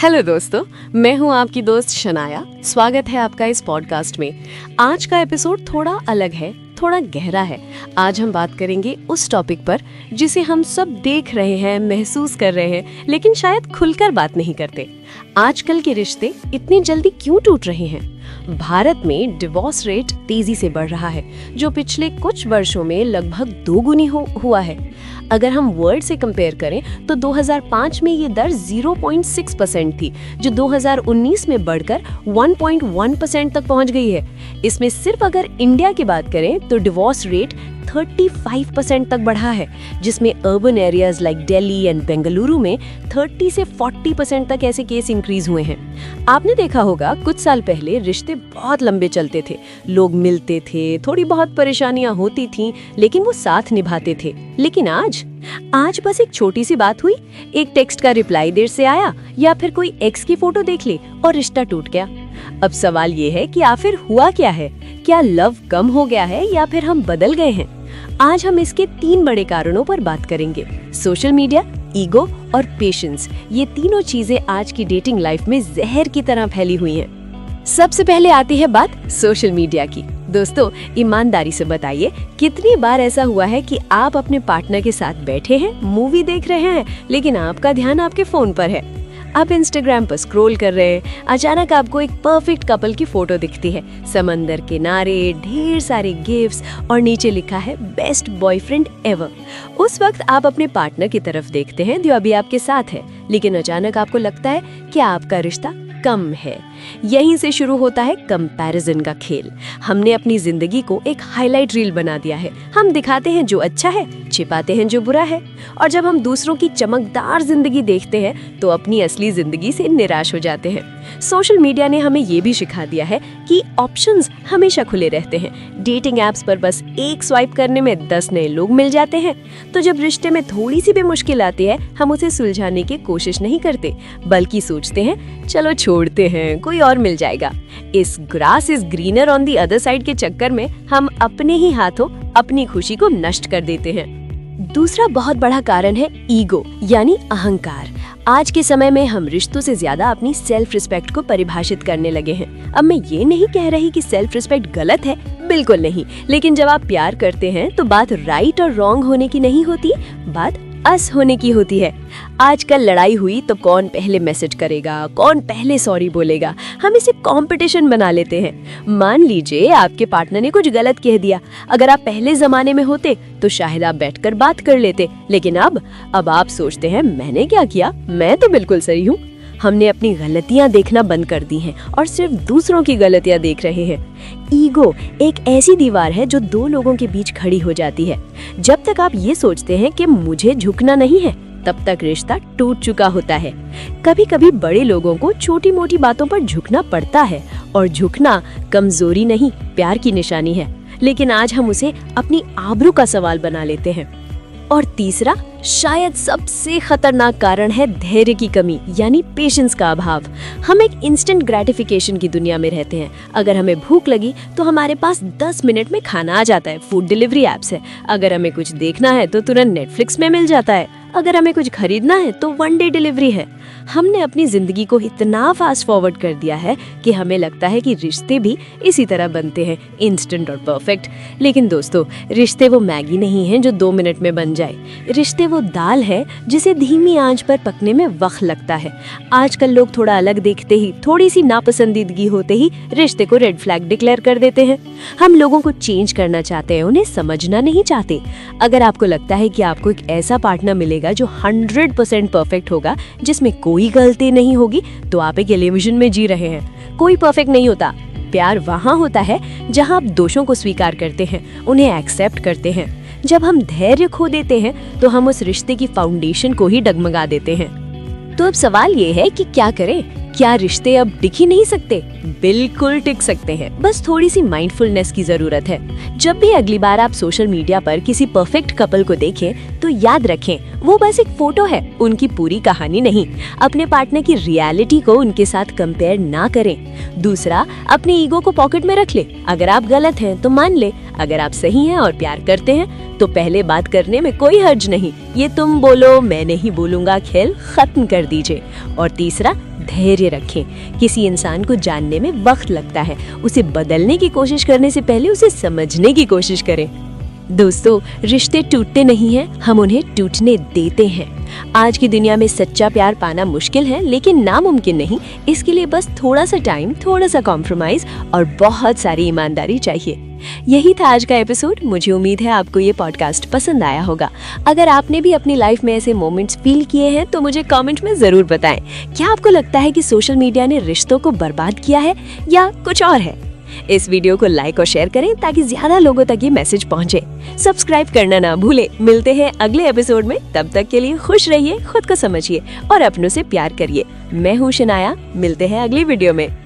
Hello दोस्तों, मैं हूं आपकी दोस्त शनाया। स्वागत है आपका इस पॉडकास्ट में। आज का एपिसोड थोड़ा अलग है, थोड़ा गहरा है। आज हम बात करेंगे उस टॉपिक पर जिसे हम सब देख रहे हैं, महसूस कर रहे हैं, लेकिन शायद खुलकर बात नहीं करते। आजकल के रिश्ते इतनी जल्दी क्यों टूट रहे हैं? भारत में डिवोर्स रेट तेजी से बढ़ रहा है, जो पिछले कुछ वर्षों में लगभग दोगुनी हुआ है। अगर हम वर्ल्ड से कंपेयर करें तो 2005 में ये दर 0.6% थी, जो 2019 में बढ़कर 1.1% तक पहुंच गई है। इसमें सिर्फ अगर इंडिया की बात करें तो डिवोर्स रेट 35% तक बढ़ा है, जिसमें urban areas like Delhi and Bengaluru में 30 से 40% तक ऐसे केस इंक्रीज हुए हैं। आपने देखा होगा, कुछ साल पहले रिश्ते बहुत लंबे चलते थे, लोग मिलते थे, थोड़ी बहुत परेशानियां होती थीं, लेकिन वो साथ निभाते थे। लेकिन आज बस एक छोटी सी बात हुई, एक टेक्स्ट का रिप्लाई देर से आया या फिर कोई एक्स की फोटो देख ली और रिश्ता टूट गया। अब सवाल ये है कि आखिर हुआ क्या है? क्या लव कम हो गया है या फिर हम बदल गए हैं? आज हम इसके 3 बड़े कारणों पर बात करेंगे। सोशल मीडिया, ईगो और पेशेंस, ये तीनों चीजें आज की डेटिंग लाइफ में जहर की तरह फैली हुई हैं। सबसे पहले आती है बात सोशल मीडिया की। दोस्तों, ईमानदारी से बताइए, कितनी बार ऐसा हुआ है कि आप अपने पार्टनर के साथ बैठे हैं, मूवी देख रहे हैं, लेकिन आपका ध्यान आपके फोन पर है। आप इंस्टाग्राम पर स्क्रॉल कर रहे हैं, अचानक आपको एक परफेक्ट कपल की फोटो दिखती है, समंदर किनारे, ढेर सारे गिफ्ट्स और नीचे लिखा है बेस्ट बॉयफ्रेंड एवर। उस वक्त आप अपने पार्टनर की तरफ देखते हैं जो अभी आपके साथ है, लेकिन अचानक आपको लगता है कि आपका रिश्ता कम है। यहीं से शुरू होता है कंपैरिजन का खेल। हमने अपनी जिंदगी को एक हाईलाइट रील बना दिया है। हम दिखाते हैं जो अच्छा है, छिपाते हैं जो बुरा है, और जब हम दूसरों की चमकदार जिंदगी देखते हैं तो अपनी असली जिंदगी से निराश हो जाते हैं। सोशल मीडिया ने हमें ये भी सिखा दिया है कि ऑप्शंस हमेशा खुले रहते हैं। डेटिंग एप्स पर बस एक स्वाइप करने में 10 नए लोग मिल जाते हैं। तो जब रिश्ते में थोड़ी सी भी मुश्किल आती है, हम उसे सुलझाने की कोशिश नहीं करते, बल्कि सोचते हैं चलो छोड़ते हैं, कोई और मिल जाएगा। इस grass is greener on the other side के चक्कर में हम अपने ही हाथों अपनी खुशी को नष्ट कर देते हैं। दूसरा बहुत बड़ा कारण है ईगो, यानी अहंकार। आज के समय में हम रिश्तों से ज्यादा अपनी सेल्फ रिस्पेक्ट को परिभाषित करने लगे हैं। अब मैं ये नहीं कह रही कि सेल्फ रिस्पेक्ट गलत है, बिल्कुल नहीं, लेकिन जब आप प्यार करते हैं तो बात राइट और रॉन्ग होने की नहीं होती, बात अस होने की होती है। आजकल लड़ाई हुई तो कौन पहले मैसेज करेगा, कौन पहले सॉरी बोलेगा, हम इसे कंपटीशन बना लेते हैं। मान लीजिए आपके पार्टनर ने कुछ गलत कह दिया, अगर आप पहले जमाने में होते तो शायद आप बैठकर बात कर लेते, लेकिन अब आप सोचते हैं मैंने क्या किया, मैं तो बिल्कुल सही हूँ। हमने अपनी गलतियां देखना बंद कर दी हैं और सिर्फ दूसरों की गलतियां देख रहे हैं। ईगो एक ऐसी दीवार है जो 2 लोगों के बीच खड़ी हो जाती है। जब तक आप ये सोचते हैं कि मुझे झुकना नहीं है, तब तक रिश्ता टूट चुका होता है। कभी कभी बड़े लोगों को छोटी मोटी बातों पर झुकना पड़ता है, और झुकना कमजोरी नहीं, प्यार की निशानी है, लेकिन आज हम उसे अपनी आबरू का सवाल बना लेते हैं। और तीसरा, शायद सबसे खतरनाक कारण है धैर्य की कमी, यानी पेशेंस का अभाव। हम एक इंस्टेंट ग्रेटिफिकेशन की दुनिया में रहते हैं। अगर हमें भूख लगी तो हमारे पास 10 मिनट में खाना आ जाता है, फूड डिलीवरी एप्स है। अगर हमें कुछ देखना है तो तुरंत नेटफ्लिक्स में मिल जाता है। अगर हमें कुछ खरीदना है तो 1 डे डिलीवरी है। हमने अपनी जिंदगी को इतना फास्ट फॉरवर्ड कर दिया है कि हमें लगता है कि रिश्ते भी इसी तरह बनते हैं, इंस्टेंट और परफेक्ट। लेकिन दोस्तों, रिश्ते वो मैगी नहीं है जो 2 मिनट में बन जाए। रिश्ते वो दाल है जिसे धीमी आंच पर पकने में वक्त लगता है। आजकल लोग थोड़ा अलग देखते ही, थोड़ी सी नापसंदीदगी होते ही रिश्ते को रेड फ्लैग डिक्लेयर कर देते हैं। हम लोगों को चेंज करना चाहते हैं, उन्हें समझना नहीं चाहते। अगर आपको लगता है कि आपको एक ऐसा पार्टनर मिलेगा जो 100% परफेक्ट होगा, जिसमें कोई गलती नहीं होगी, तो आप एक इल्यूजन में जी रहे हैं। कोई परफेक्ट नहीं होता। प्यार वहाँ होता है जहाँ आप दोषों को स्वीकार करते हैं, उन्हें एक्सेप्ट करते हैं। जब हम धैर्य खो देते हैं तो हम उस रिश्ते की फाउंडेशन को ही डगमगा देते हैं। तो अब सवाल ये है कि क्या करें? क्या रिश्ते अब टिक ही नहीं सकते? बिल्कुल टिक सकते हैं, बस थोड़ी सी माइंडफुलनेस की जरूरत है। जब भी अगली बार आप सोशल मीडिया पर किसी परफेक्ट कपल को देखें तो याद रखें वो बस एक फोटो है, उनकी पूरी कहानी नहीं। अपने पार्टनर की रियलिटी को उनके साथ कंपेयर ना करें। दूसरा, अपने ईगो को पॉकेट में रख ले। अगर आप गलत हैं तो मान ले, अगर आप सही हैं और प्यार करते हैं तो पहले बात करने में कोई हर्ज नहीं। ये तुम बोलो मैं नहीं बोलूंगा खेल खत्म कर दीजिए। और तीसरा, धैर्य रखें। किसी इंसान को जानने में वक्त लगता है, उसे बदलने की कोशिश करने से पहले उसे समझने की कोशिश करें। दोस्तों, रिश्ते टूटते नहीं हैं, हम उन्हें टूटने देते हैं। आज की दुनिया में सच्चा प्यार पाना मुश्किल है, लेकिन नामुमकिन नहीं। इसके लिए बस थोड़ा सा टाइम, थोड़ा सा कॉम्प्रोमाइज और बहुत सारी ईमानदारी चाहिए। यही था आज का एपिसोड। मुझे उम्मीद है आपको ये पॉडकास्ट पसंद आया होगा। अगर आपने भी अपनी लाइफ में ऐसे मोमेंट्स फील किए हैं तो मुझे कमेंट में जरूर बताएं। क्या आपको लगता है कि सोशल मीडिया ने रिश्तों को बर्बाद किया है या कुछ और है? इस वीडियो को लाइक और शेयर करें ताकि ज्यादा लोगों तक ये मैसेज पहुंचे। सब्सक्राइब करना ना भूले। मिलते हैं अगले एपिसोड में। तब तक के लिए खुश रहिए, खुद को समझिए और अपनों से प्यार करिए। मैं हूँ शनाया। मिलते हैं अगली वीडियो में।